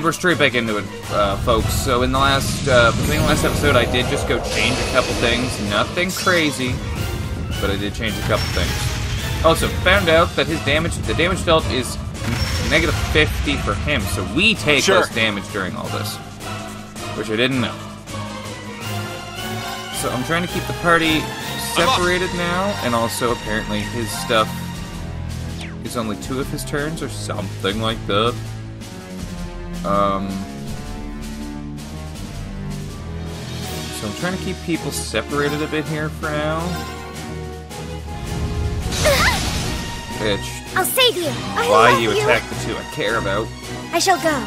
And we're straight back into it, folks. So in the last, episode, I did just go change a couple things. Nothing crazy, but I did change a couple things. Also, found out that the damage dealt is negative 50 for him, so we take less damage during all this, which I didn't know. So I'm trying to keep the party separated now, and also apparently his stuff is only 2 of his turns or something like that. So I'm trying to keep people separated a bit here for now. Bitch. I'll save you. Why you attack the 2 I care about. I shall go.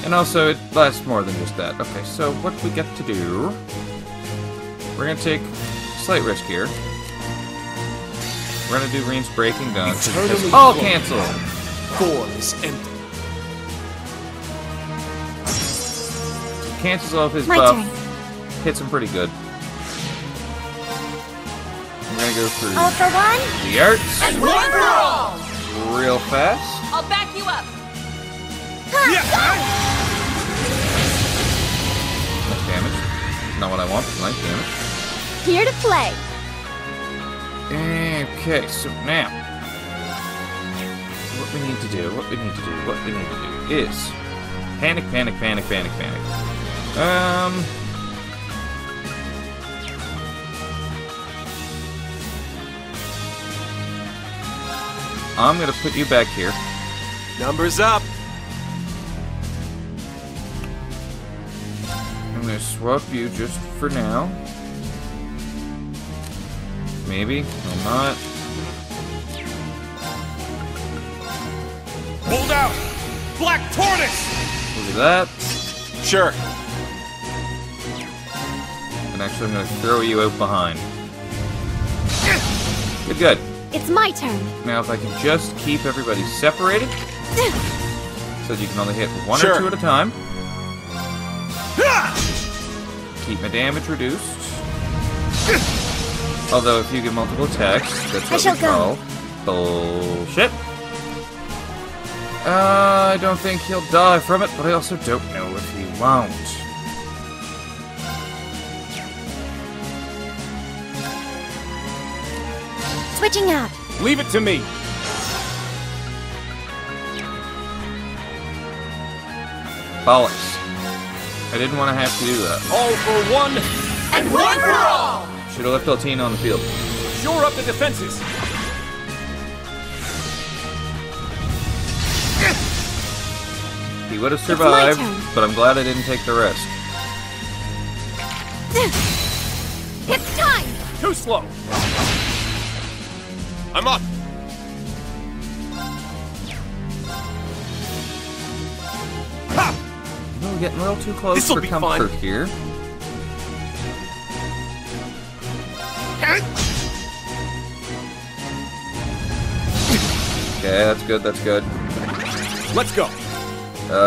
And also, it lasts more than just that. Okay, so what we get to do... We're gonna take a slight risk here. We're gonna do Reen's Breaking Dawn. All cancel! 4 is empty. Cancels off his My buff. turn. Hits him pretty good. I'm gonna go through All for one. the arts. And one for all! Real fast. I'll back you up. Nice damage. Not what I want, but nice damage. Here to play. Okay, so now what we need to do is panic. I'm gonna put you back here. Numbers up. I'm gonna swap you just for now. Maybe, no, not. Hold out. Black Tortoise. Look at that. Sure. And actually, I'm gonna throw you out behind. Good. It's my turn. Now, if I can just keep everybody separated, so that you can only hit 1 or 2 at a time. Keep my damage reduced. Although, if you get multiple attacks, that's what we call bullshit. I don't think he'll die from it, but I also don't know if he won't. Switching out. Leave it to me. Bollocks. I didn't want to have to do that. All for one. And one for all! Should have left Altina on the field. Shore up the defenses. He would have survived, turn. but I'm glad I didn't take the risk. It's time. Too slow. I'm up. Ha! We're getting a little too close This'll for be comfort fun. here. Okay, that's good. Let's go.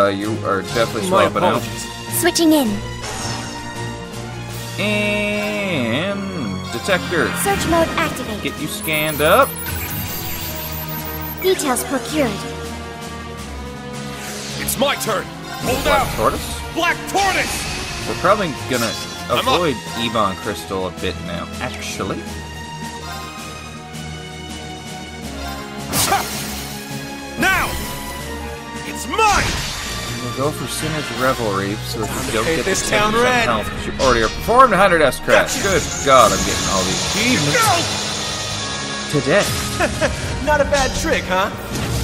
You are definitely My swapping out. apologies. Switching in. And detector. Search mode activate. Get you scanned up. Details procured. It's my turn. Hold Black out. Tortoise. Black Tortoise. We're probably gonna I'm up. avoid Ebon Crystal a bit now, actually. Now. It's mine. We'll go for Sinner's Revelry so that you don't Paint get this the town 10% red. health, because you already are performed 100 S crash. Good God, I'm getting all these achievements today. Not a bad trick, huh?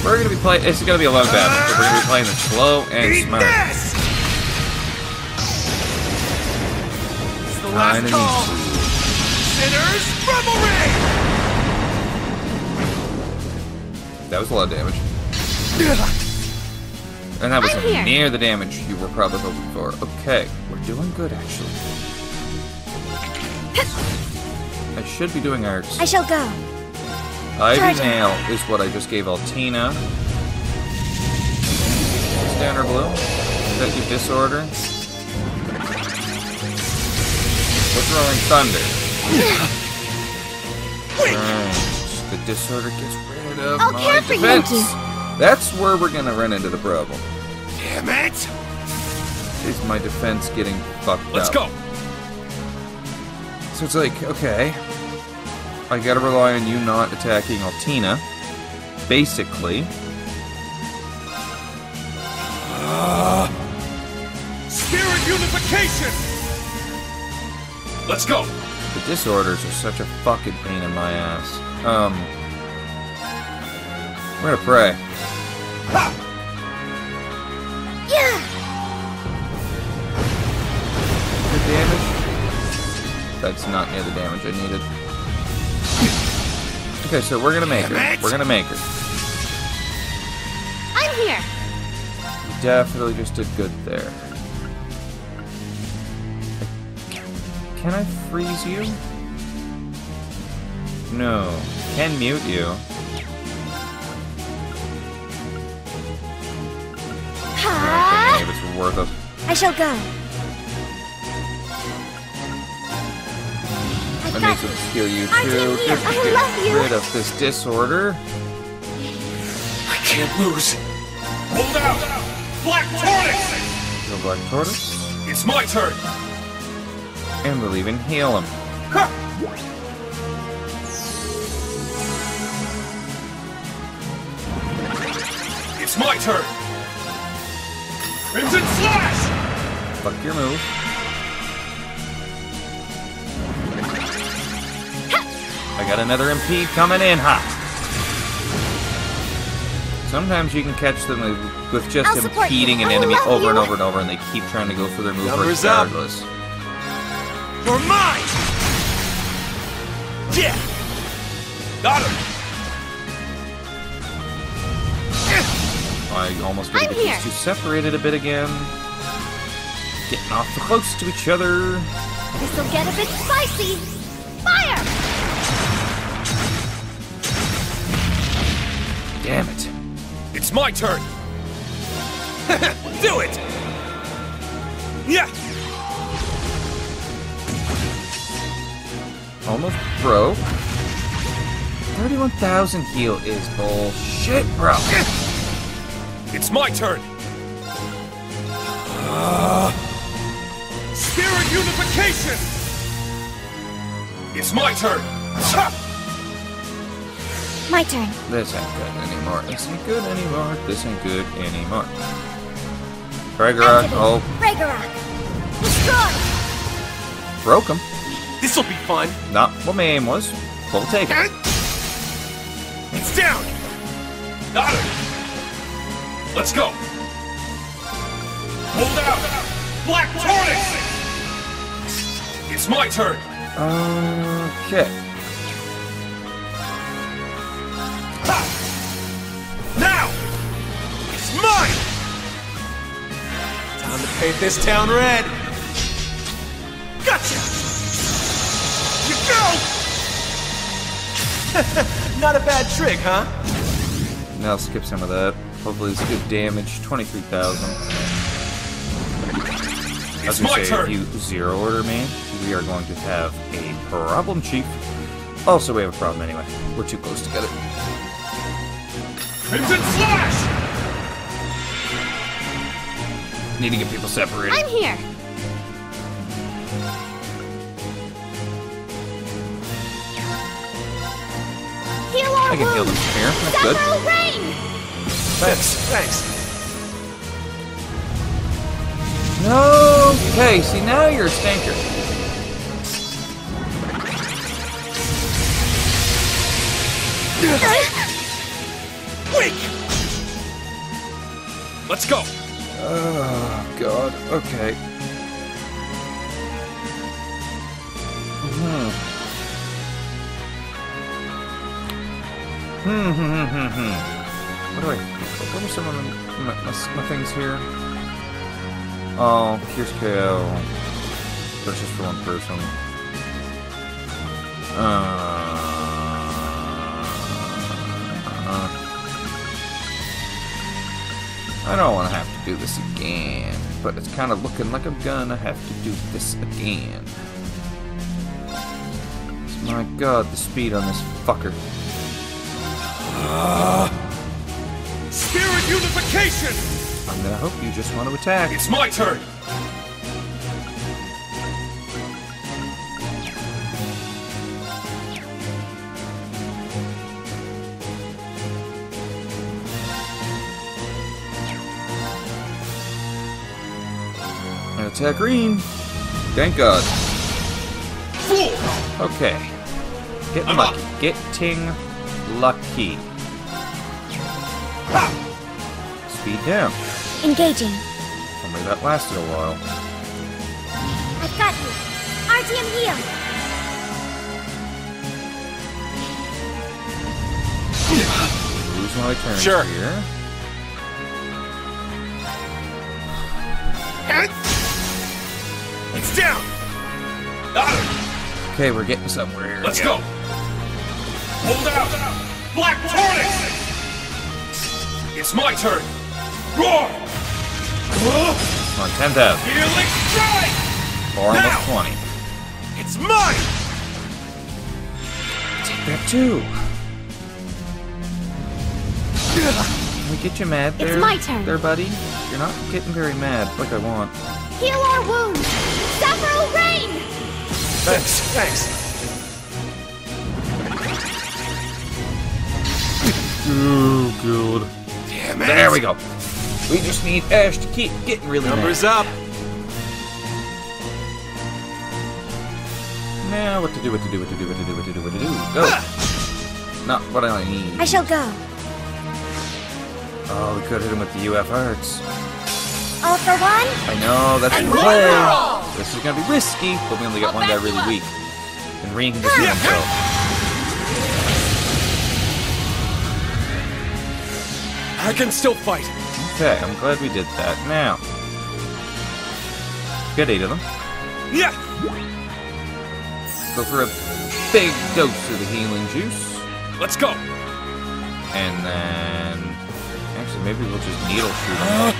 We're gonna be playing. It's gonna be a long battle. But we're gonna be playing it slow and Eat smart. this. It's the last Kinda call. neat. Sinner's Revelry. That was a lot of damage. And that I'm wasn't here. near the damage you were probably hoping for. Okay, we're doing good actually. I should be doing arts. I shall go. Ivy Charge. Nail is what I just gave Altina. Standard Blue. Is that your disorder? What's Rolling Thunder? Right. The disorder gets rid of I'll my care for you, defense. Loki. That's where we're gonna run into the problem. Damn it! Is my defense getting fucked Let's up? go! So it's like, okay, I gotta rely on you not attacking Altina, basically. Spirit unification! Let's go! The disorders are such a fucking pain in my ass. We're gonna pray. Ha! Yeah! Good damage? That's not near the damage I needed. Okay, so we're gonna make her. We're gonna make her. I'm here! Definitely just did good there. Can I freeze you? No. Can mute you. I Ha! don't think it's worth it. I shall go. I I've need got to you. heal you I'm too. here. Just I get love you. rid of this disorder. I can't lose. Hold out! Black Tortoise! Go Black Tortoise. It's my turn! And we'll even heal him. Ha! It's my turn! Crimson Slash! Fuck your move. I got another MP coming in hot. Sometimes you can catch them with just I'll support impeding you. an I enemy love over and you. over and over, and they keep trying to go for their move Numbers up. regardless. You're mine! Yeah! Got him! I almost gotta I'm get here. these two separated a bit again. Getting awful close to each other. This'll get a bit spicy. Fire! Damn it. It's my turn! Do it! Yeah! Almost broke. 31,000 heal is bullshit, bro. It's my turn! Spirit unification! It's my turn! Ha! My turn. This ain't good anymore. This ain't good anymore. This ain't good anymore. Ragnarok. Activate. Oh, Ragnarok. Destroy! broke him. This'll be fun! Not what my aim was. But we'll take it. It's down! Got him! Let's go! Hold out! Black Tortoise! It's my turn! Okay. Ha! Now! It's mine! Time to paint this town red! Gotcha! You go! Not a bad trick, huh? Now I'll skip some of that. Hopefully it's good damage. 23,000. As It's we my say, turn! if you zero order me, we are going to have a problem, Chief. Also, we have a problem anyway. We're too close together. Crimson Slash! Need to get people separated. I'm here. Heal our I can heal them wounds. from here. That's good. Several rain. Thanks. Okay, see now you're a stinker. Weak! Let's go! Oh God. Okay. What are some of my things here? Oh, here's KO. But it's just for one person. I don't want to have to do this again, but it's kind of looking like I'm gonna have to do this again. My God, the speed on this fucker. Spirit unification! I'm gonna hope you just want to attack. It's my turn! I'm gonna attack green. Thank God. Fool! Okay. Getting I'm lucky. up. Getting lucky. Ha! Speed down. Engaging. Only that lasted a while. I've got you. RTM heal. Lose my turn Sure. here. It's down! Got him! Okay, we're getting somewhere here. Let's go! Hold out! Black Tortoise! It's my turn! Roar! Come on, 10,000. Healing strike! Or almost Now! 20. It's mine! Take that too. Can we get you mad there? my turn. There, buddy. You're not getting very mad like I want. Heal our wounds. Sapphire rain. Thanks. Oh, good. Damn it! There we go. We just need Ash to keep getting really Numbers mad. up! Now, what to do? Go. Not what I need. I shall go. Oh, we could hit him with the UF Arts. All for one. I know, that's And the one play. for all. This is gonna be risky, but we only got I'll one guy back you really up. weak. And Reen can just heal himself. I can still fight. Okay, I'm glad we did that. Now, get 8 of them. Yeah! Go for a big dose of the healing juice. Let's go! And then... Actually, maybe we'll just needle shoot them.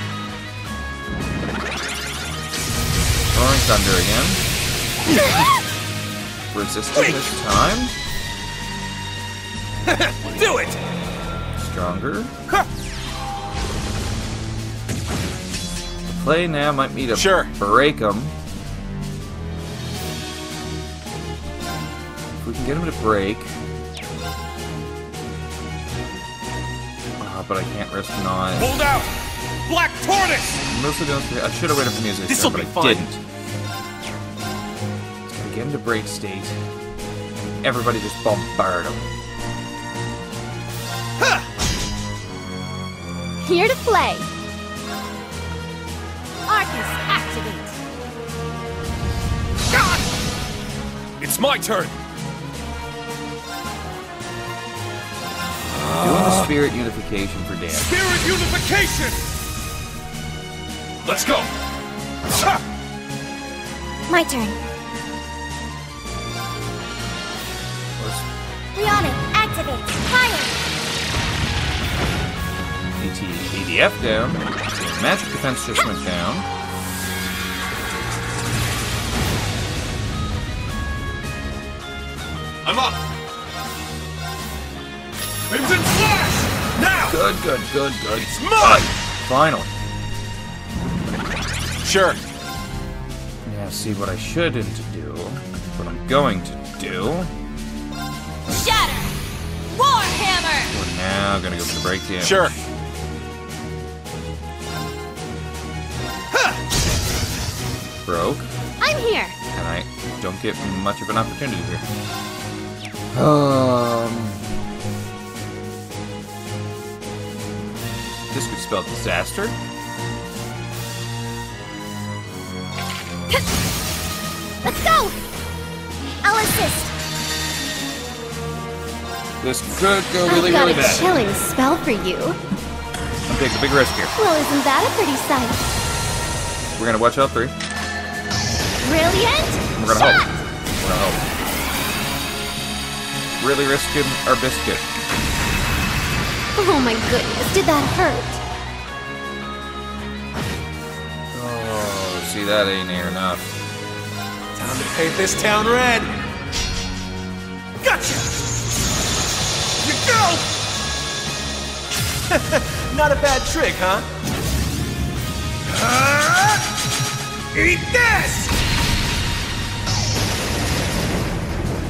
Roaring Thunder again. Resisting this time. Do it! Stronger. The play now might be to Sure. break them. If we can get him to break. But I can't risk not. Hold out! Black Tortoise! Mostly don't. I should have waited for music, This'll but be I fun. didn't. Just gotta get him to break state. Everybody just bombard him. Here to play. Arcus, activate. It's my turn! Doing the spirit unification for damage. Spirit unification! Let's go! Ha! My turn. Rihanna, activate. Fire. ADF down. Magic defense just went down. I'm up! Crimson Slash! Now! Good. It's mine! Finally. Sure. Now see what I shouldn't do. What I'm going to do. Shatter! Warhammer! We're now gonna go for the break damage. Sure. Broke. I'm here. And I don't get much of an opportunity here. This could spell disaster. Let's go. I'll assist. This could go really, I've got really a bad. chilling spell for you. I'm taking a big risk here. Well, isn't that a pretty sight? We're gonna watch out 3. Brilliant. We're gonna Shot. hope. We're gonna hope. Really risking our biscuit. Oh my goodness, did that hurt? Oh, see, that ain't near enough. Time to paint this town red! Gotcha! You go! Not a bad trick, huh? Eat this!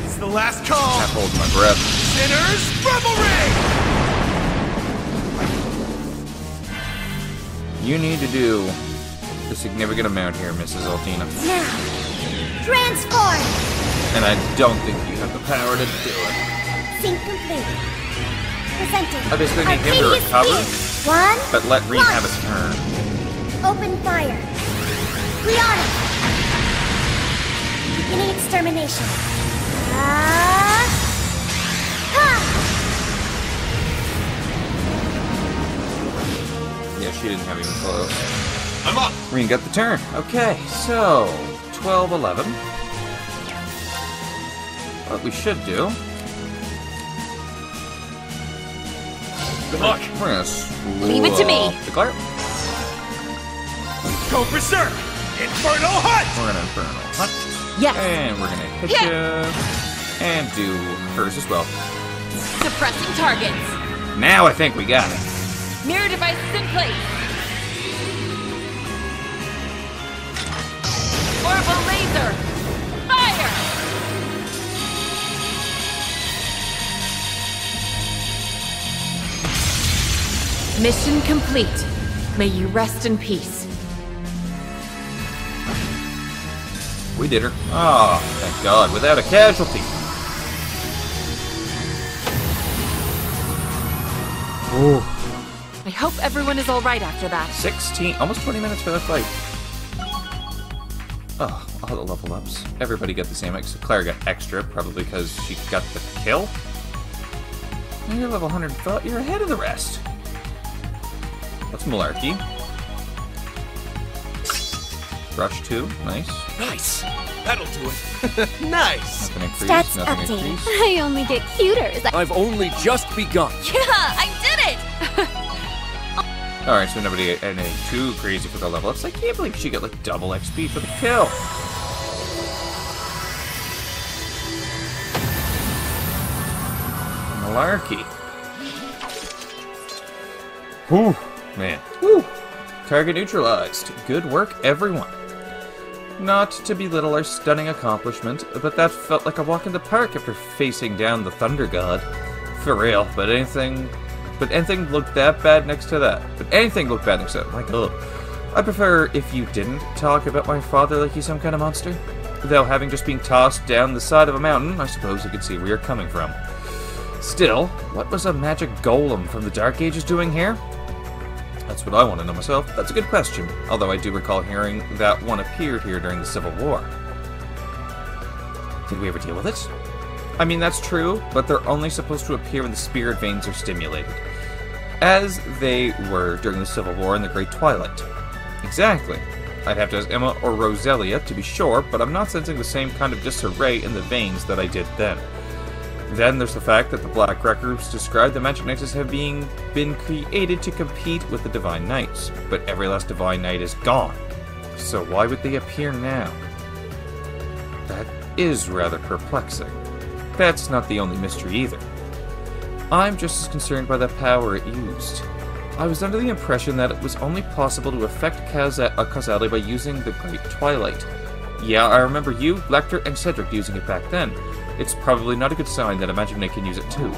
It's the last call. I'm holding my breath. Sinners, Reverie! You need to do a significant amount here, Mrs. Altina. Now, transform! And I don't think you have the power to do it. Sync complete. Presenting. I basically need him to Arcadius recover, Spear. One. but let Reed launch. have his turn. Open fire. Liana. Beginning extermination. Ha! Yeah, she didn't have even close. I'm up! Reed got the turn. Okay, so 12, 11. What we should do, Good luck! we're gonna Leave it to me. Declare. Go berserk! Inferno Hunt! We're gonna Inferno Hunt. Yes. And we're gonna hit Yeah. you. And do hers as well. Suppressing targets. Now I think we got it. Mirror devices in place. Orbital laser. Fire! Mission complete. May you rest in peace. We did her. Oh, thank God. Without a casualty. Ooh. I hope everyone is all right after that. 16, almost 20 minutes for that fight. Oh, all the level ups. Everybody got the same. So Claire got extra, probably because she got the kill. And you're level 100. You're ahead of the rest. That's malarkey. Rush 2, nice. Nice! That'll do it. Nice! Nothing increased, Stats nothing updated. increased. I only get cuter as I I've only just begun. Yeah, I did it! Alright, so nobody any too crazy for the level ups. I can't believe she got like double XP for the kill. Malarkey. Whew, man. Whew. Target neutralized. Good work, everyone. Not to belittle our stunning accomplishment, but that felt like a walk in the park after facing down the Thunder God. For real, but anything looked that bad next to that. But anything looked bad next to that. My God. I prefer if you didn't talk about my father like he's some kind of monster. Though having just been tossed down the side of a mountain, I suppose you could see where you're coming from. Still, what was a magic golem from the Dark Ages doing here? That's what I want to know myself. That's a good question, although I do recall hearing that one appeared here during the Civil War. Did we ever deal with it? I mean, that's true, but they're only supposed to appear when the spirit veins are stimulated. As they were during the Civil War in the Great Twilight. Exactly. I'd have to ask Emma or Roselia to be sure, but I'm not sensing the same kind of disarray in the veins that I did then. Then there's the fact that the Black Records describe the Magic Knights as having been created to compete with the Divine Knights, but every last Divine Knight is gone. So why would they appear now? That is rather perplexing. That's not the only mystery either. I'm just as concerned by the power it used. I was under the impression that it was only possible to affect causality by using the Great Twilight. Yeah, I remember you, Lecter, and Cedric using it back then. It's probably not a good sign that a Magic Knight can use it too.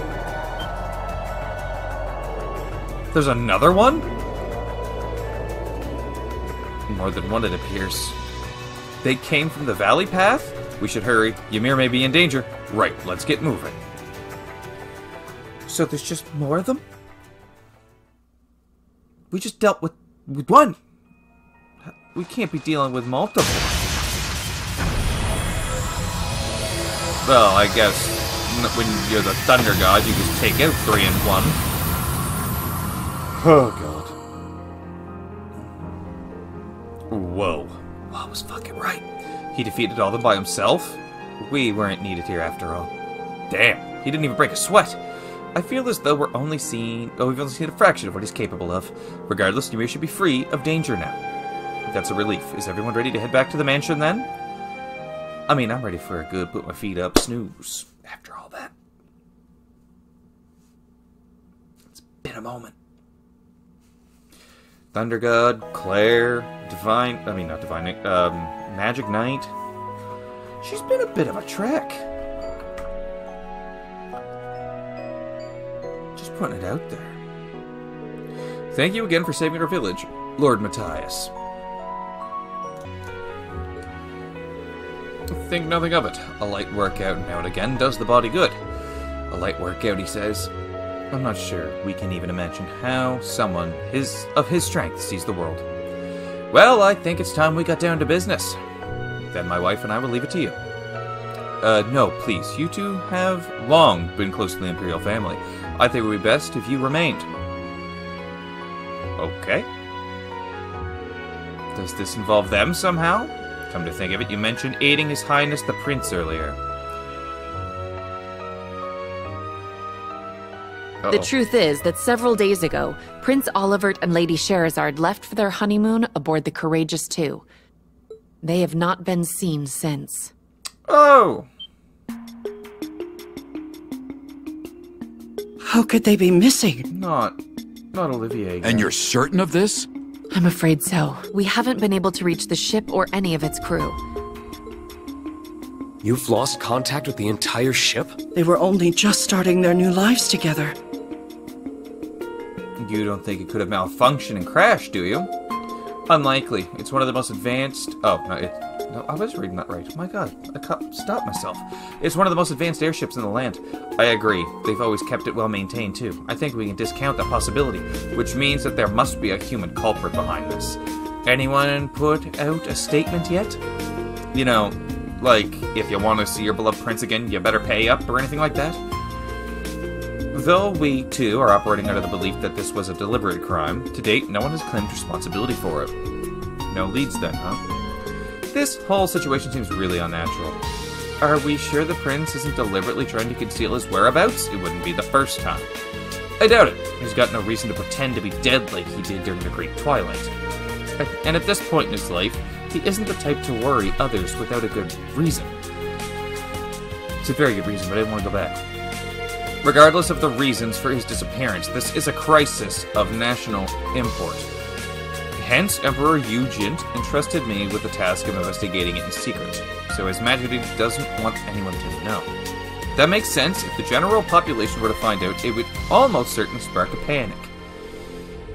There's another one? More than one, it appears. They came from the Valley Path? We should hurry. Ymir may be in danger. Right, let's get moving. So there's just more of them? We just dealt with one. We can't be dealing with multiple. Well, I guess when you're the Thunder God, you just take out 3 in 1. Oh, God. Whoa. Wow, was fucking right. He defeated all of them by himself? We weren't needed here after all. Damn, he didn't even break a sweat. I feel as though we've only seen a fraction of what he's capable of. Regardless, Ymir should be free of danger now. That's a relief. Is everyone ready to head back to the mansion then? I mean, I'm ready for a good put my feet up snooze after all that. It's been a moment. Thunder God, Claire, Magic Knight. She's been a bit of a trek. Just putting it out there. Thank you again for saving our village, Lord Matthias. Think nothing of it. A light workout now and again does the body good. A light workout, he says. I'm not sure we can even imagine how someone of his strength sees the world. Well, I think it's time we got down to business. Then my wife and I will leave it to you. No, please. You two have long been close to the Imperial family. I think it would be best if you remained. Okay. Does this involve them somehow? Come to think of it, you mentioned aiding His Highness the Prince earlier. Uh-oh. The truth is that several days ago, Prince Olivert and Lady Sherazard left for their honeymoon aboard the Courageous II. They have not been seen since. Oh! How could they be missing? Not Olivier again. And you're certain of this? I'm afraid so. We haven't been able to reach the ship or any of its crew. You've lost contact with the entire ship? They were only just starting their new lives together. You don't think it could have malfunctioned and crashed, do you? Unlikely. It's one of the most advanced... Oh, no, I was reading that right. Oh my god, I can't stop myself. It's one of the most advanced airships in the land. I agree. They've always kept it well maintained, too. I think we can discount that possibility, which means that there must be a human culprit behind this. Anyone put out a statement yet? You know, like, if you want to see your beloved prince again, you better pay up or anything like that? Though we, too, are operating under the belief that this was a deliberate crime, to date, no one has claimed responsibility for it. No leads then, huh? This whole situation seems really unnatural. Are we sure the prince isn't deliberately trying to conceal his whereabouts? It wouldn't be the first time. I doubt it. He's got no reason to pretend to be dead like he did during the Great Twilight. And at this point in his life, he isn't the type to worry others without a good reason. It's a very good reason, but I didn't want to go back. Regardless of the reasons for his disappearance, this is a crisis of national import. Hence, Emperor Eugent entrusted me with the task of investigating it in secret, so His Majesty doesn't want anyone to know. That makes sense. If the general population were to find out, it would almost certainly spark a panic.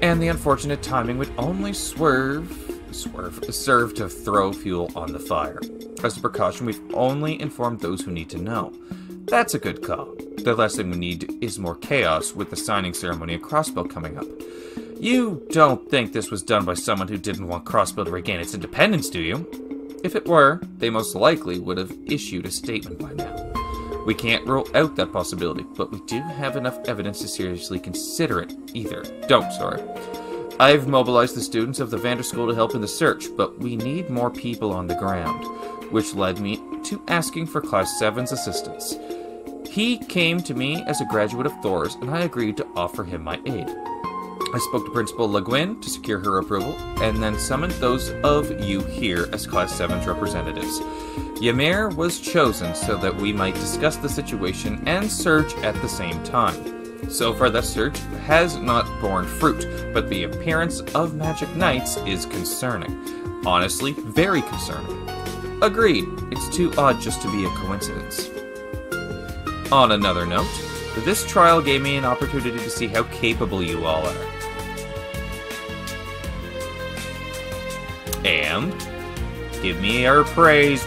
And the unfortunate timing would only serve to throw fuel on the fire. As a precaution, we've only informed those who need to know. That's a good call. The last thing we need is more chaos with the signing ceremony and Crossbow coming up. You don't think this was done by someone who didn't want Crossbow to regain its independence, do you? If it were, they most likely would have issued a statement by now. We can't rule out that possibility, but we do have enough evidence to seriously consider it either. I've mobilized the students of the Vander School to help in the search, but we need more people on the ground, which led me to asking for Class 7's assistance. He came to me as a graduate of Thor's, and I agreed to offer him my aid. I spoke to Principal Le Guin to secure her approval, and then summoned those of you here as Class 7's representatives. Ymir was chosen so that we might discuss the situation and search at the same time. So far, that search has not borne fruit, but the appearance of Magic Knights is concerning. Honestly, very concerning. Agreed, it's too odd just to be a coincidence. On another note, this trial gave me an opportunity to see how capable you all are. And give me your praise,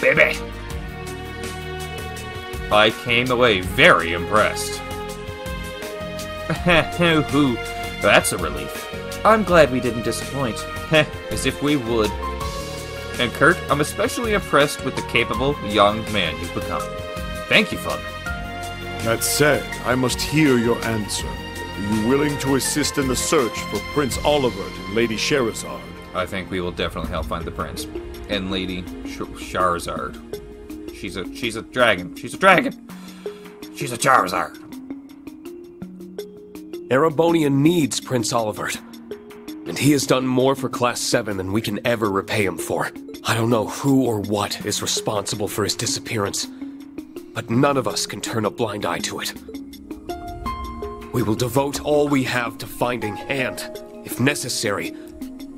baby. I came away very impressed. That's a relief. I'm glad we didn't disappoint. As if we would. And Kurt, I'm especially impressed with the capable young man you've become. Thank you, Father. That said, I must hear your answer. Are you willing to assist in the search for Prince Olivert and Lady Sherazard? I think we will definitely help find the prince. And Lady Charizard. She's a dragon. She's a dragon! She's a Charizard! Erebonia needs Prince Olivert. And he has done more for Class 7 than we can ever repay him for. I don't know who or what is responsible for his disappearance, but none of us can turn a blind eye to it. We will devote all we have to finding and if necessary,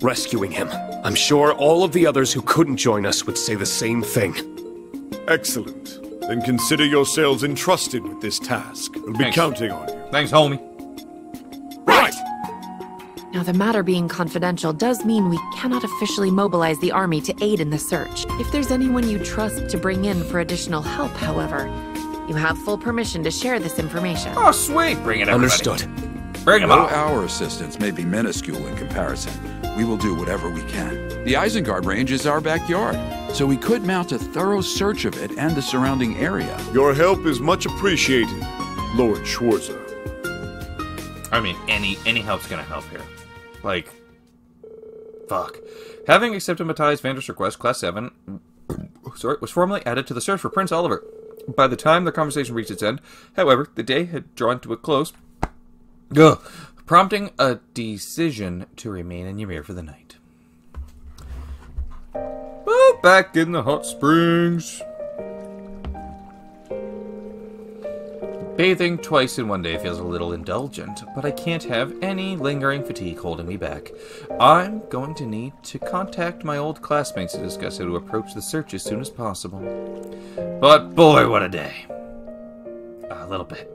rescuing him. I'm sure all of the others who couldn't join us would say the same thing. Excellent. Then consider yourselves entrusted with this task. We'll be Thanks. counting on you. Thanks, homie. Right! Now, the matter being confidential does mean we cannot officially mobilize the army to aid in the search. If there's anyone you trust to bring in for additional help, however, you have full permission to share this information. Oh, sweet. Bring it, everybody. Understood. Bring him Though on. our assistance may be minuscule in comparison, we will do whatever we can. The Isengard Range is our backyard, so we could mount a thorough search of it and the surrounding area. Your help is much appreciated, Lord Schwarzer. I mean, any help's gonna help here. Like, fuck. Having accepted Matthias Vander's request, Class 7, was formally added to the search for Prince Oliver. By the time the conversation reached its end, however, the day had drawn to a close, prompting a decision to remain in Ymir for the night. Well, back in the hot springs. Bathing twice in one day feels a little indulgent, but I can't have any lingering fatigue holding me back. I'm going to need to contact my old classmates to discuss how to approach the search as soon as possible. But boy, what a day. A little bit.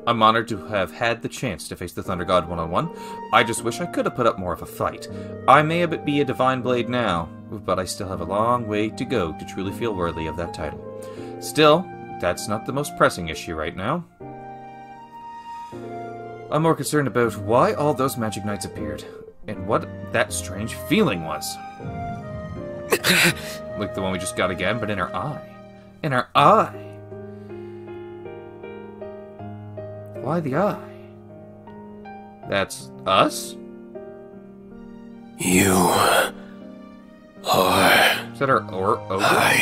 I'm honored to have had the chance to face the Thunder God one-on-one. I just wish I could have put up more of a fight. I may be a Divine Blade now, but I still have a long way to go to truly feel worthy of that title. Still, that's not the most pressing issue right now. I'm more concerned about why all those magic knights appeared, and what that strange feeling was. Like the one we just got again, but in her eye. In her eye! Why the eye? That's us? You are... Is that our ogre? I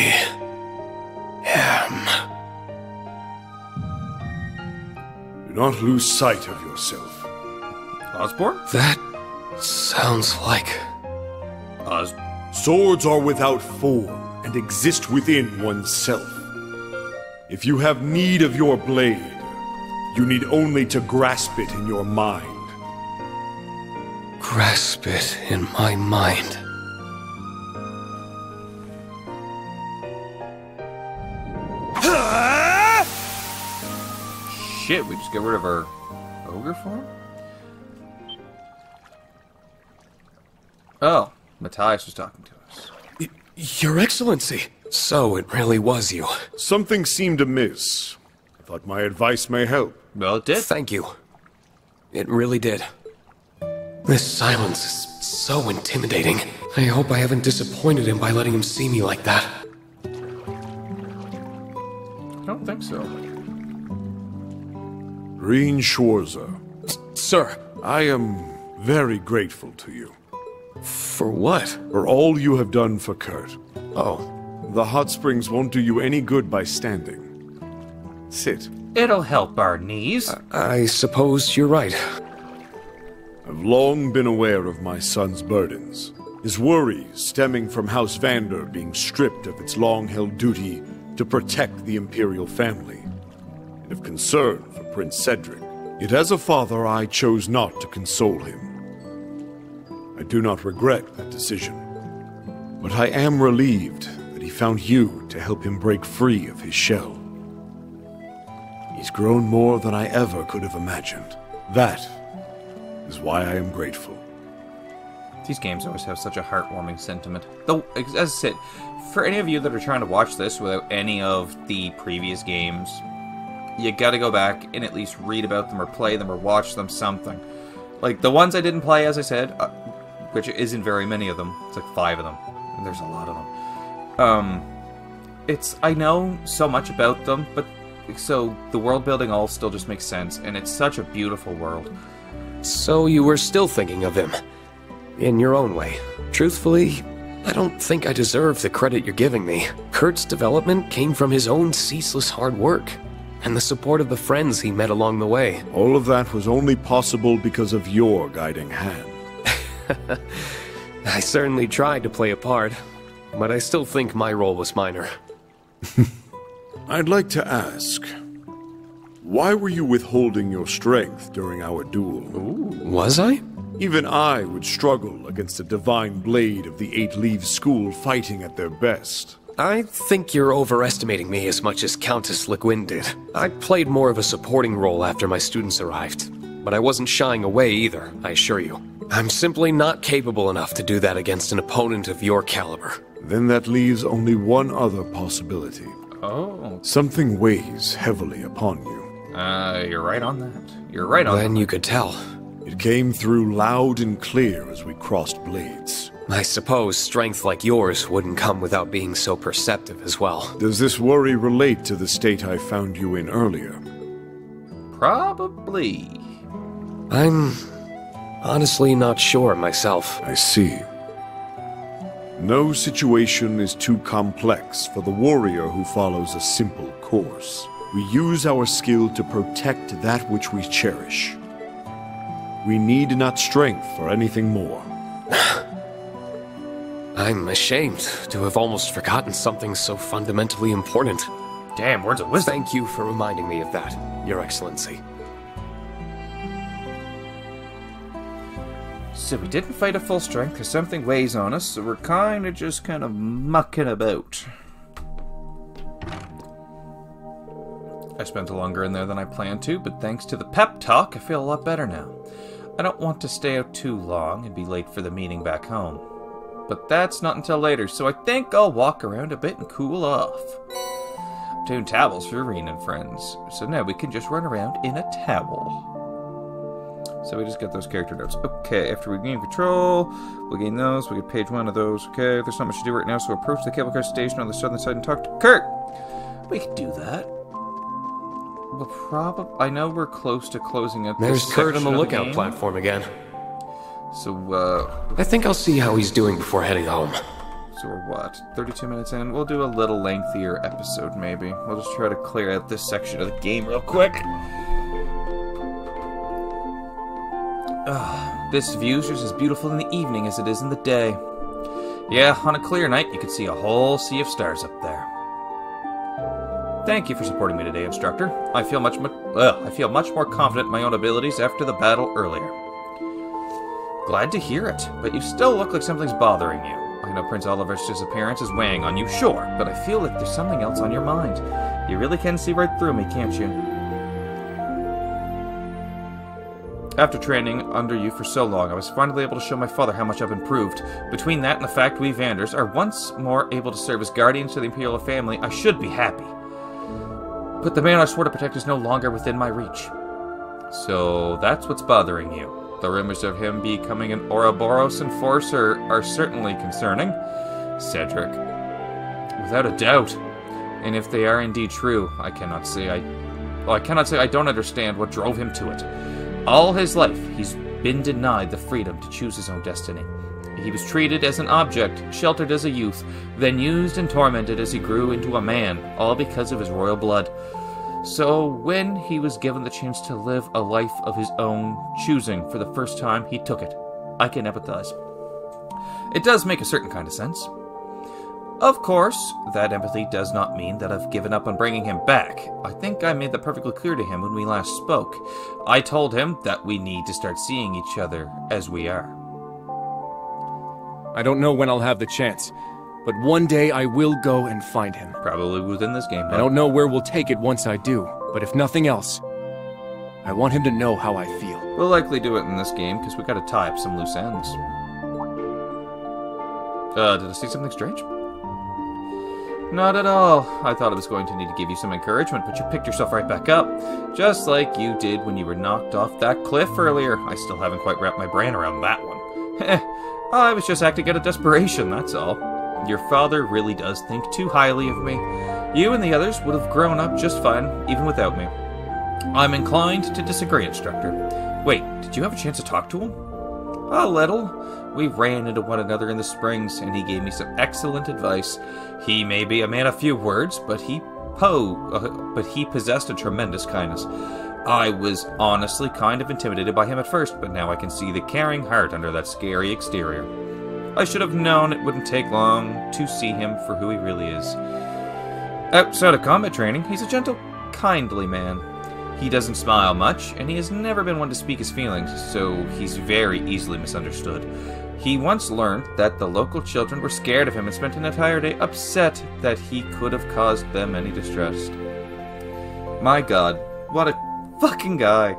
am... Do not lose sight of yourself. Osborne? That sounds like... Swords are without form and exist within oneself. If you have need of your blade, you need only to grasp it in your mind. Grasp it in my mind. Shit, we just get rid of our ogre form? Oh, Matthias was talking to us. Your Excellency. So it really was you. Something seemed amiss. I thought my advice may help. Well, it did. Thank you. It really did. This silence is so intimidating. I hope I haven't disappointed him by letting him see me like that. I don't think so. Green Schwarzer, Sir. I am very grateful to you For what? for all you have done for Kurt. Oh. The hot springs won't do you any good by standing. Sit. It'll help our knees. I suppose you're right. I've long been aware of my son's burdens. His worries stemming from House Vander being stripped of its long-held duty to protect the Imperial family, and of concern for Prince Cedric. Yet as a father, I chose not to console him. I do not regret that decision, but I am relieved that he found you to help him break free of his shell. He's grown more than I ever could have imagined. That is why I am grateful. These games always have such a heartwarming sentiment. Though, as I said, for any of you that are trying to watch this without any of the previous games, you gotta go back and at least read about them or play them or watch them, something. Like, the ones I didn't play, as I said, which isn't very many of them. It's like 5 of them. And there's a lot of them. I know so much about them, but so the world building all still just makes sense, and it's such a beautiful world. So you were still thinking of him. In your own way. Truthfully, I don't think I deserve the credit you're giving me. Kurt's development came from his own ceaseless hard work, and the support of the friends he met along the way. All of that was only possible because of your guiding hand. I certainly tried to play a part, but I still think my role was minor. I'd like to ask, why were you withholding your strength during our duel? Was I? Even I would struggle against a divine blade of the Eight Leaves School fighting at their best. I think you're overestimating me as much as Countess Le Guin did. I played more of a supporting role after my students arrived, but I wasn't shying away either, I assure you. I'm simply not capable enough to do that against an opponent of your caliber. Then that leaves only one other possibility. Oh. Something weighs heavily upon you. You're right on that. You're right on that. Then you could tell. It came through loud and clear as we crossed blades. I suppose strength like yours wouldn't come without being so perceptive as well. Does this worry relate to the state I found you in earlier? Probably. I'm honestly not sure myself. I see. No situation is too complex for the warrior who follows a simple course. We use our skill to protect that which we cherish. We need not strength for anything more. I'm ashamed to have almost forgotten something so fundamentally important. Damn, words of wisdom. Thank you for reminding me of that, Your Excellency. So we didn't fight at full strength because something weighs on us, so we're just kind of mucking about. I spent longer in there than I planned to, but thanks to the pep talk, I feel a lot better now. I don't want to stay out too long and be late for the meeting back home. But that's not until later, so I think I'll walk around a bit and cool off. Obtain towels for Irene and friends, so now we can just run around in a towel. So we just get those character notes. Okay, after we gain control, we'll gain those. We get page 1 of those. Okay, there's not much to do right now, so approach the cable car station on the southern side and talk to Kurt. We could do that. We'll probably... I know we're close to closing out this There's Kurt on the section of lookout game. platform again. So, I think I'll see how he's doing before heading home. So we're what? 32 minutes in? We'll do a little lengthier episode, maybe. We'll just try to clear out this section of the game real quick. This view's just as beautiful in the evening as it is in the day. Yeah, on a clear night, you could see a whole sea of stars up there. Thank you for supporting me today, instructor. I feel much more confident in my own abilities after the battle earlier. Glad to hear it, but you still look like something's bothering you. I know Prince Oliver's disappearance is weighing on you, sure, but I feel like there's something else on your mind. You really can see right through me, can't you? After training under you for so long, I was finally able to show my father how much I've improved. Between that and the fact we Vanders are once more able to serve as guardians to the Imperial family, I should be happy. But the man I swore to protect is no longer within my reach. So that's what's bothering you. The rumors of him becoming an Ouroboros enforcer are certainly concerning. Cedric. Without a doubt. And if they are indeed true, I cannot say I don't understand what drove him to it. All his life, he's been denied the freedom to choose his own destiny. He was treated as an object, sheltered as a youth, then used and tormented as he grew into a man, all because of his royal blood. So, when he was given the chance to live a life of his own choosing for the first time, he took it. I can empathize. It does make a certain kind of sense. Of course, that empathy does not mean that I've given up on bringing him back. I think I made that perfectly clear to him when we last spoke. I told him that we need to start seeing each other as we are. I don't know when I'll have the chance, but one day I will go and find him. Probably within this game. I don't know where we'll take it once I do, but if nothing else, I want him to know how I feel. We'll likely do it in this game, because we gotta tie up some loose ends. Did I see something strange? Not at all. I thought I was going to need to give you some encouragement, but you picked yourself right back up. Just like you did when you were knocked off that cliff earlier. I still haven't quite wrapped my brain around that one. I was just acting out of desperation, that's all. Your father really does think too highly of me. You and the others would have grown up just fine, even without me. I'm inclined to disagree, instructor. Wait, did you have a chance to talk to him? A little. We ran into one another in the springs, and he gave me some excellent advice. He may be a man of few words, but he possessed a tremendous kindness. I was honestly kind of intimidated by him at first, but now I can see the caring heart under that scary exterior. I should have known it wouldn't take long to see him for who he really is. Outside of combat training, he's a gentle, kindly man. He doesn't smile much, and he has never been one to speak his feelings, so he's very easily misunderstood. He once learned that the local children were scared of him and spent an entire day upset that he could have caused them any distress. My god, what a fucking guy.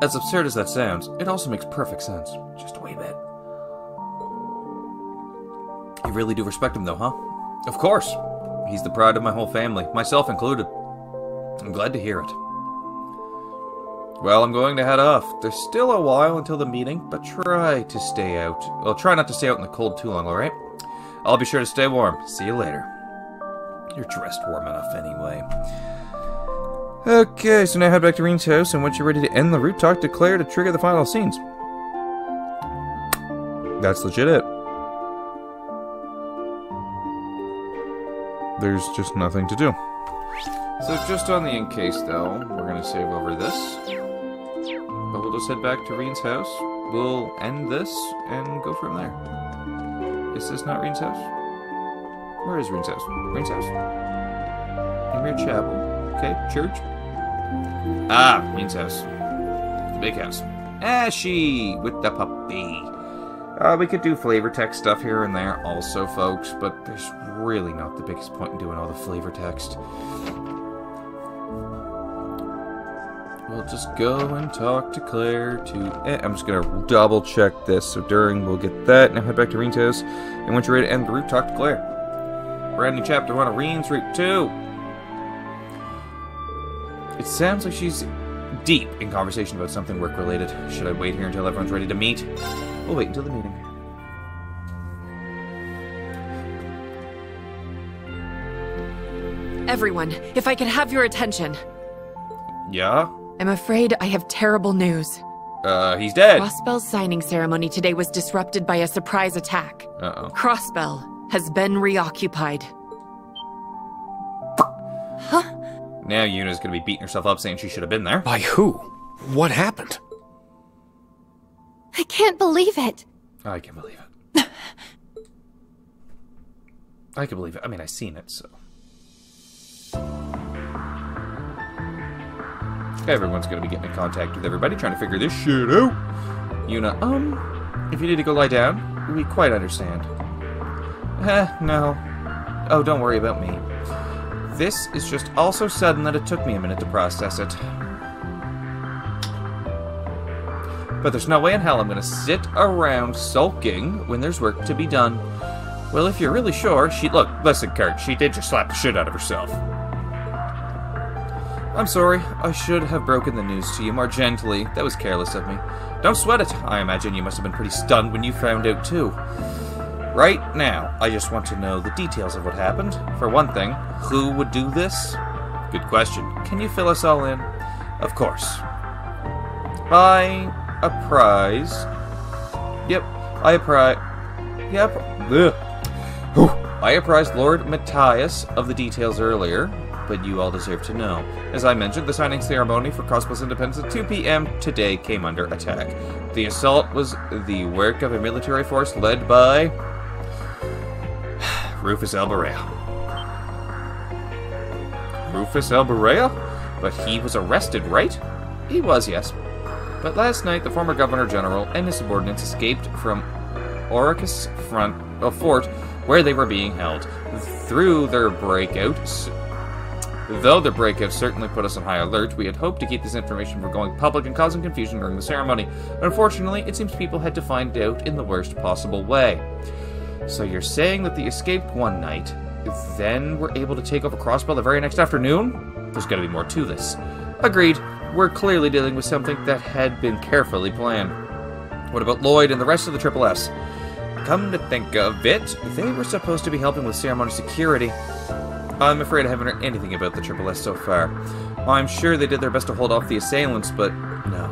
As absurd as that sounds, it also makes perfect sense. Just a wee bit. You really do respect him though, huh? Of course. He's the pride of my whole family, myself included. I'm glad to hear it. Well, I'm going to head off. There's still a while until the meeting, but try to stay out. Well, try not to stay out in the cold too long, alright? I'll be sure to stay warm. See you later. You're dressed warm enough anyway. Okay, so now head back to Reen's house, and once you're ready to end the root talk, declare to trigger the final scenes. That's legit it. There's just nothing to do. So just on the in case, though, we're going to save over this. But we'll just head back to Reen's house. We'll end this and go from there. Is this not Reen's house? Where is Reen's house? Reen's house? Emir Chapel. Okay, church. Ah, Reen's house. The big house. Ashy with the puppy. We could do flavor text stuff here and there also, folks, but there's really not the biggest point in doing all the flavor text. We'll just go and talk to Claire I'm just going to double check this, so during we'll get that. Now head back to Reen's house, and once you're ready to end the route, talk to Claire. We're ending chapter 1 of Reen's Route 2. It sounds like she's deep in conversation about something work-related. Should I wait here until everyone's ready to meet? We'll wait until the meeting. Everyone, if I could have your attention. Yeah? I'm afraid I have terrible news. He's dead. Crossbell's signing ceremony today was disrupted by a surprise attack. Uh-oh. Crossbell has been reoccupied. Huh? Now Yuna's gonna be beating herself up saying she should have been there. By who? What happened? I can't believe it. I can believe it. I can believe it. I mean, I've seen it, so. Everyone's gonna be getting in contact with everybody, trying to figure this shit out. Yuna, if you need to go lie down, we quite understand. No. Oh, don't worry about me. This is just all so sudden that it took me a minute to process it. But there's no way in hell I'm gonna sit around sulking when there's work to be done. Well, if you're really sure, look, listen, Kurt, she did just slap the shit out of herself. I'm sorry, I should have broken the news to you more gently. That was careless of me. Don't sweat it. I imagine you must have been pretty stunned when you found out, too. Right now, I just want to know the details of what happened. For one thing, who would do this? Good question. Can you fill us all in? Of course. I apprised Lord Matthias of the details earlier, but you all deserve to know. As I mentioned, the signing ceremony for Crossbell's independence at 2 p.m. today came under attack. The assault was the work of a military force led by Rufus Alberea. Rufus Alberea? But he was arrested, right? He was, yes. But last night, the former Governor General and his subordinates escaped from Oricus Fort, where they were being held. Though their breakout certainly put us on high alert, we had hoped to keep this information from going public and causing confusion during the ceremony. Unfortunately, it seems people had to find out in the worst possible way. So you're saying that they escaped one night, then were able to take over Crossbell the very next afternoon? There's gotta be more to this. Agreed. We're clearly dealing with something that had been carefully planned. What about Lloyd and the rest of the Triple S? Come to think of it, they were supposed to be helping with ceremony security. I'm afraid I haven't heard anything about the Triple S so far. I'm sure they did their best to hold off the assailants, but no.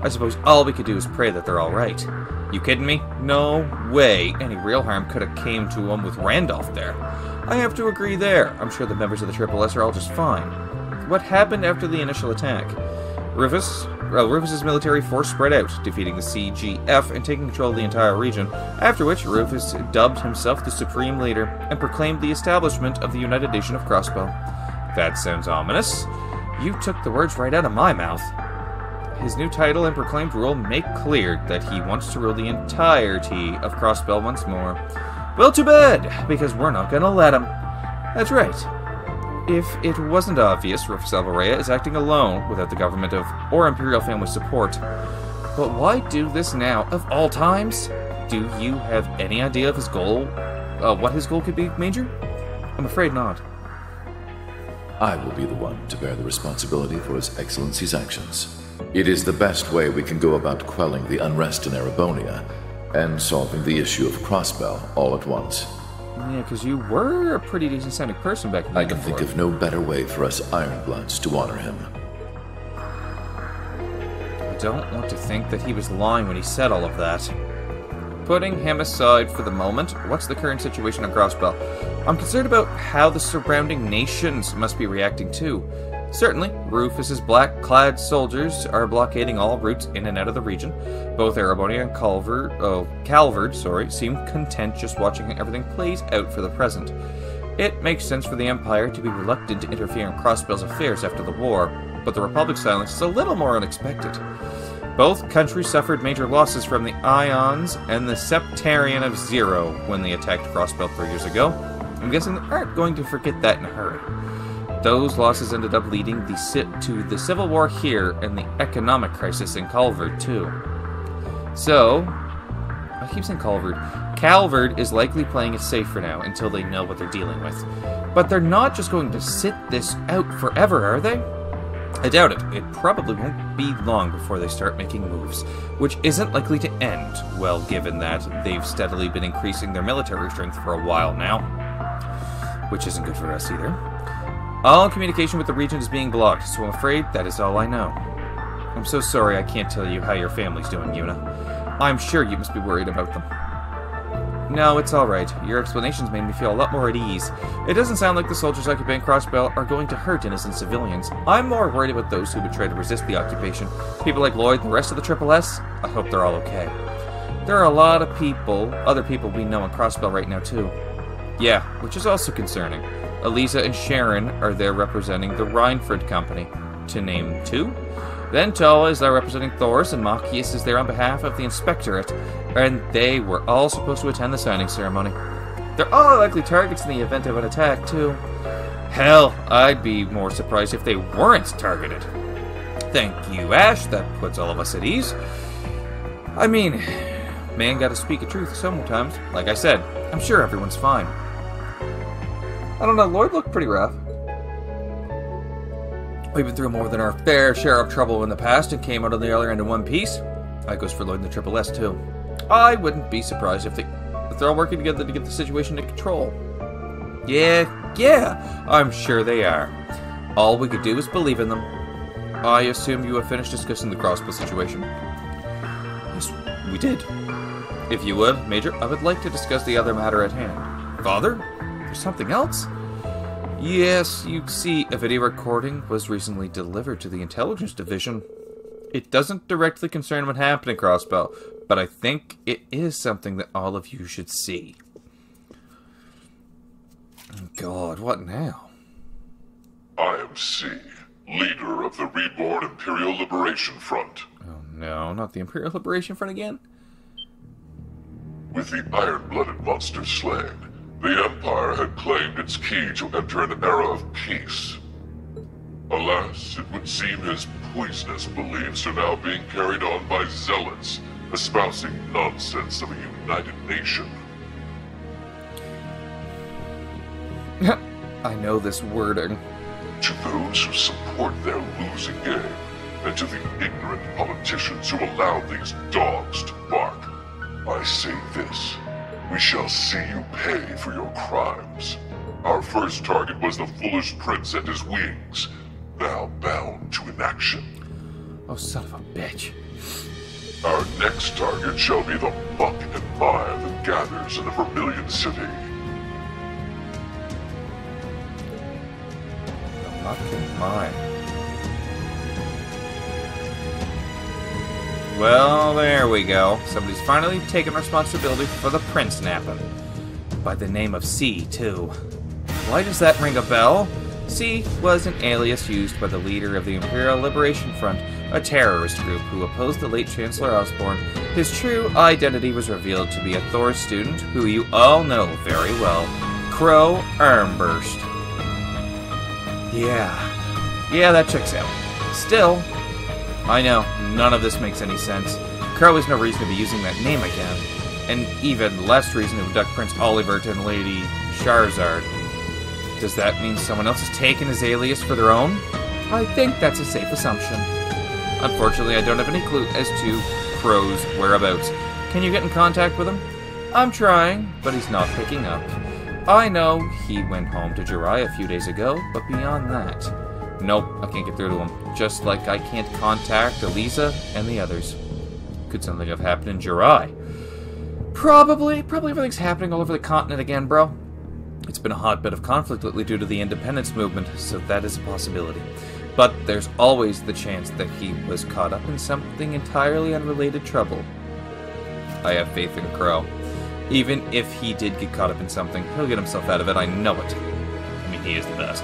I suppose all we could do is pray that they're alright. You kidding me? No way any real harm could have came to them with Randolph there. I have to agree there. I'm sure the members of the Triple S are all just fine. What happened after the initial attack? Rufus's military force spread out, defeating the CGF and taking control of the entire region, after which Rufus dubbed himself the Supreme Leader and proclaimed the establishment of the United Nation of Crossbell. That sounds ominous. You took the words right out of my mouth. His new title and proclaimed rule make clear that he wants to rule the entirety of Crossbell once more. Well, too bad, because we're not gonna let him. That's right. If it wasn't obvious, Reverie is acting alone without the government or Imperial family support. But why do this now, of all times? Do you have any idea of his goal? What his goal could be, Major? I'm afraid not. I will be the one to bear the responsibility for His Excellency's actions. It is the best way we can go about quelling the unrest in Erebonia and solving the issue of Crossbell all at once. Yeah, because you were a pretty decent-sounding person back in the I can think of no better way for us Ironbloods to honor him. I don't want to think that he was lying when he said all of that. Putting him aside for the moment, what's the current situation on Crossbell? I'm concerned about how the surrounding nations must be reacting too. Certainly, Rufus's black-clad soldiers are blockading all routes in and out of the region. Both Erebonia and Calvard, seem content just watching everything plays out for the present. It makes sense for the Empire to be reluctant to interfere in Crossbell's affairs after the war, but the Republic's silence is a little more unexpected. Both countries suffered major losses from the Ions and the Septarian of Zero when they attacked Crossbell 3 years ago. I'm guessing they aren't going to forget that in a hurry. Those losses ended up leading to the civil war here and the economic crisis in Calvard, too. So, I keep saying Calvard. Calvard is likely playing it safe for now until they know what they're dealing with. But they're not just going to sit this out forever, are they? I doubt it. It probably won't be long before they start making moves, which isn't likely to end, well, given that they've steadily been increasing their military strength for a while now. Which isn't good for us either. All communication with the region is being blocked, so I'm afraid that is all I know. I'm so sorry I can't tell you how your family's doing, Yuna. I'm sure you must be worried about them. No, it's alright. Your explanations made me feel a lot more at ease. It doesn't sound like the soldiers occupying Crossbell are going to hurt innocent civilians. I'm more worried about those who would try to resist the occupation. People like Lloyd and the rest of the Triple S, I hope they're all okay. There are a lot of other people we know in Crossbell right now too. Yeah, which is also concerning. Elisa and Sharon are there representing the Rhineford Company, to name two. Then Toa is there representing Thors, and Machias is there on behalf of the Inspectorate, and they were all supposed to attend the signing ceremony. They're all likely targets in the event of an attack, too. Hell, I'd be more surprised if they weren't targeted. Thank you, Ash. That puts all of us at ease. I mean, man gotta speak a truth sometimes. Like I said, I'm sure everyone's fine. I don't know, Lloyd looked pretty rough. We've been through more than our fair share of trouble in the past and came out on the other end in one piece. That goes for Lloyd and the Triple S, too. I wouldn't be surprised if they're all working together to get the situation under control. Yeah, I'm sure they are. All we could do is believe in them. I assume you have finished discussing the Crossbell situation. Yes, we did. If you would, Major, I would like to discuss the other matter at hand. Father? There's something else? Yes, you see, a video recording was recently delivered to the Intelligence Division. It doesn't directly concern what happened in Crossbell, but I think it is something that all of you should see. God, what now? I am C, leader of the Reborn Imperial Liberation Front. Oh no, not the Imperial Liberation Front again? With the iron-blooded monster slain, the Empire had claimed its key to enter an era of peace. Alas, it would seem his poisonous beliefs are now being carried on by zealots, espousing nonsense of a united nation. I know this wording. To those who support their losing game, and to the ignorant politicians who allow these dogs to bark, I say this. We shall see you pay for your crimes. Our first target was the foolish prince and his wings, now bound to inaction. Oh, son of a bitch. Our next target shall be the muck and mire that gathers in the Vermilion City. The muck and mire. Well, there we go. Somebody's finally taken responsibility for the prince napping. By the name of C, too. Why does that ring a bell? C was an alias used by the leader of the Imperial Liberation Front, a terrorist group who opposed the late Chancellor Osborne. His true identity was revealed to be a Thor student who you all know very well, Crow Armburst. Yeah, that checks out. Still, I know, none of this makes any sense. Crow has no reason to be using that name again, and even less reason to abduct Prince Olivert and Lady Charizard. Does that mean someone else has taken his alias for their own? I think that's a safe assumption. Unfortunately, I don't have any clue as to Crow's whereabouts. Can you get in contact with him? I'm trying, but he's not picking up. I know he went home to Jirai a few days ago, but beyond that, nope, I can't get through to him. Just like I can't contact Eliza and the others. Could something have happened in Jirai? Probably everything's happening all over the continent again, bro. It's been a hotbed of conflict lately due to the independence movement, so that is a possibility. But there's always the chance that he was caught up in something entirely unrelated trouble. I have faith in Crow. Even if he did get caught up in something, he'll get himself out of it, I know it. I mean, he is the best.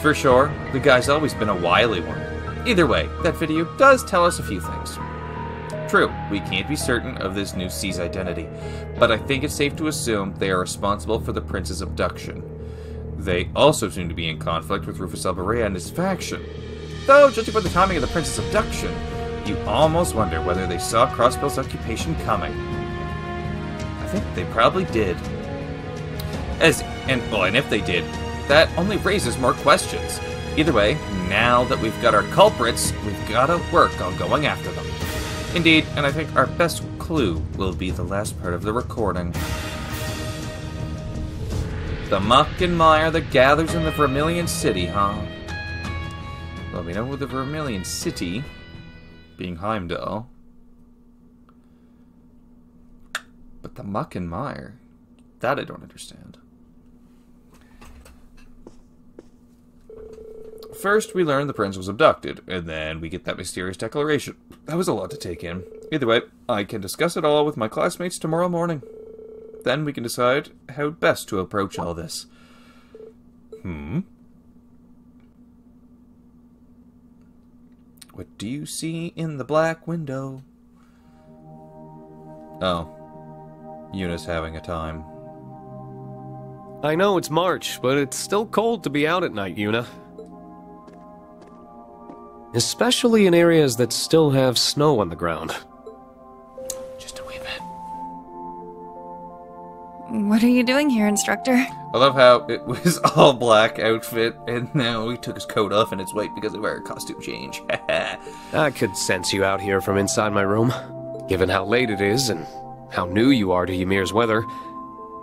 For sure, the guy's always been a wily one. Either way, that video does tell us a few things. True, we can't be certain of this new C's identity, but I think it's safe to assume they are responsible for the prince's abduction. They also seem to be in conflict with Rufus Alberea and his faction. Though, judging by the timing of the prince's abduction, you almost wonder whether they saw Crossbell's occupation coming. I think they probably did. And if they did, that only raises more questions. Either way, now that we've got our culprits, we've got to work on going after them. Indeed, and I think our best clue will be the last part of the recording. The muck and mire that gathers in the Vermilion City, huh? Well, we know the Vermilion City, being Heimdall. But the muck and mire, that I don't understand. First, we learn the prince was abducted, and then we get that mysterious declaration. That was a lot to take in. Either way, I can discuss it all with my classmates tomorrow morning. Then we can decide how best to approach all this. What do you see in the black window? Oh. Yuna's having a time. I know it's March, but it's still cold to be out at night, Yuna. Especially in areas that still have snow on the ground. Just a wee bit. What are you doing here, instructor? I love how it was all black outfit, and now he took his coat off and it's white because of our costume change. I could sense you out here from inside my room. Given how late it is and how new you are to Ymir's weather,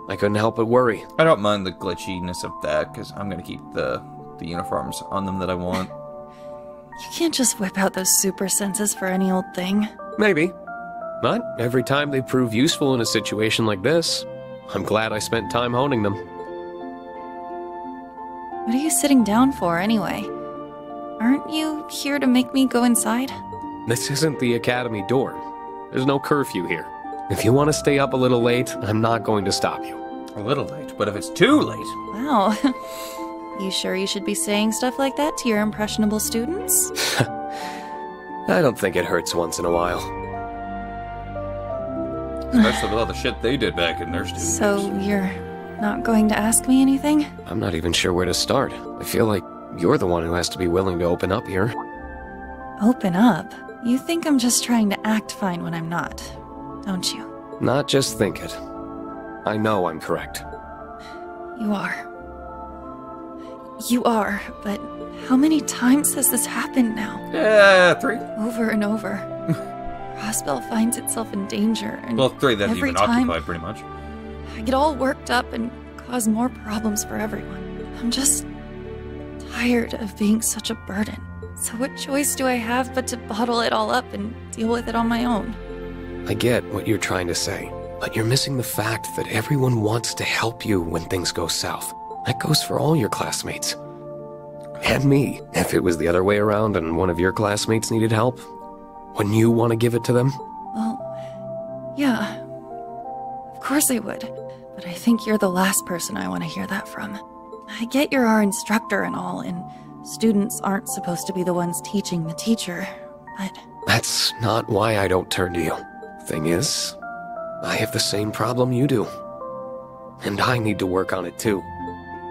I couldn't help but worry. I don't mind the glitchiness of that, because I'm going to keep the uniforms on them that I want. You can't just whip out those super senses for any old thing. Maybe. But every time they prove useful in a situation like this, I'm glad I spent time honing them. What are you sitting down for, anyway? Aren't you here to make me go inside? This isn't the academy door. There's no curfew here. If you want to stay up a little late, I'm not going to stop you. A little late? But if it's too late? Wow. You sure you should be saying stuff like that to your impressionable students? I don't think it hurts once in a while. Especially with all the shit they did back in their student years. So you're not going to ask me anything? I'm not even sure where to start. I feel like you're the one who has to be willing to open up here. Open up? You think I'm just trying to act fine when I'm not, don't you? Not just think it. I know I'm correct. You are. You are, but how many times has this happened now? 3. Over and over. Crossbell finds itself in danger, and well, 3 that every even time occupied, pretty much. I get all worked up and cause more problems for everyone. I'm just tired of being such a burden. So what choice do I have but to bottle it all up and deal with it on my own? I get what you're trying to say, but you're missing the fact that everyone wants to help you when things go south. That goes for all your classmates. And me. If it was the other way around and one of your classmates needed help, wouldn't you want to give it to them? Well, yeah. Of course I would. But I think you're the last person I want to hear that from. I get you're our instructor and all, and students aren't supposed to be the ones teaching the teacher, but... That's not why I don't turn to you. Thing is, I have the same problem you do. And I need to work on it too.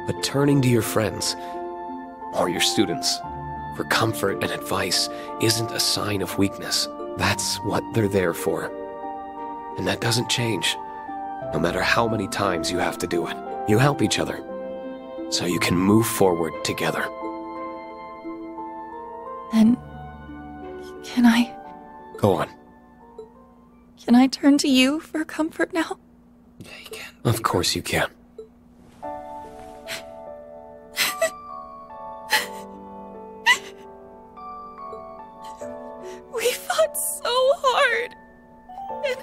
But turning to your friends, or your students, for comfort and advice isn't a sign of weakness. That's what they're there for. And that doesn't change, no matter how many times you have to do it. You help each other, so you can move forward together. Then... can I... Go on. Can I turn to you for comfort now? Yeah, you can. Of course you can. We fought so hard. And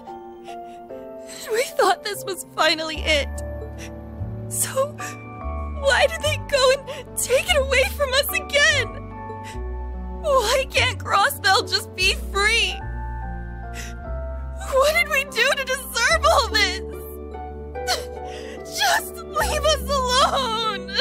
we thought this was finally it. So, why did they go and take it away from us again? Why can't Crossbell just be free? What did we do to deserve all this? Just leave us alone!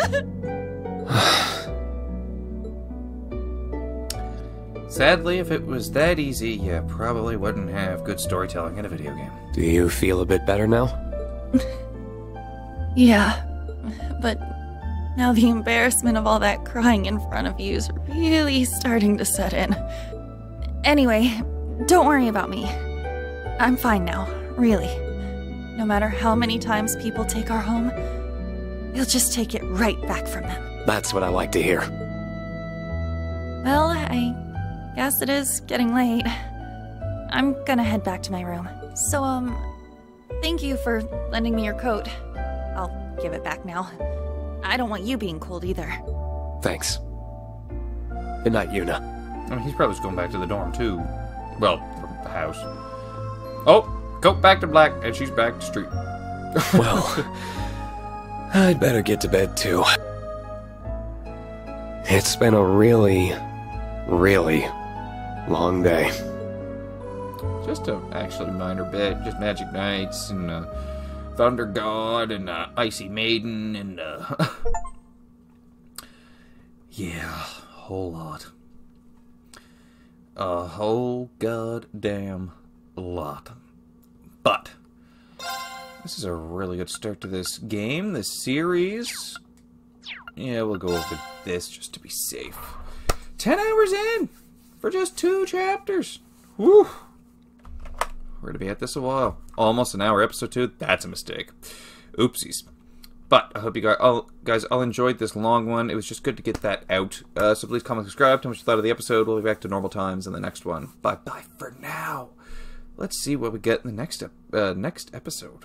Sadly, if it was that easy, you probably wouldn't have good storytelling in a video game. Do you feel a bit better now? Yeah, but now the embarrassment of all that crying in front of you is really starting to set in. Anyway, don't worry about me. I'm fine now, really. No matter how many times people take our home, we'll just take it right back from them. That's what I like to hear. Well, I guess it is getting late. I'm gonna head back to my room. So, thank you for lending me your coat. I'll give it back now. I don't want you being cold either. Thanks. Good night, Yuna. I mean, he's probably just going back to the dorm, too. Well, from the house. Oh, coat back to black, and she's back to street. Well, I'd better get to bed, too. It's been a really, really long day. Just a actually minor bit. Just Magic Knights and Thunder God and Icy Maiden and yeah, a whole lot. A whole goddamn lot. But this is a really good start to this game, this series. Yeah, we'll go over this just to be safe. 10 hours in for just 2 chapters. Woo! We're gonna be at this a while. Almost an hour, episode 2. That's a mistake. Oopsies. But I hope you guys all enjoyed this long one. It was just good to get that out. So please comment, subscribe. Tell me what you thought of the episode. We'll be back to normal times in the next one. Bye bye for now. Let's see what we get in the next episode.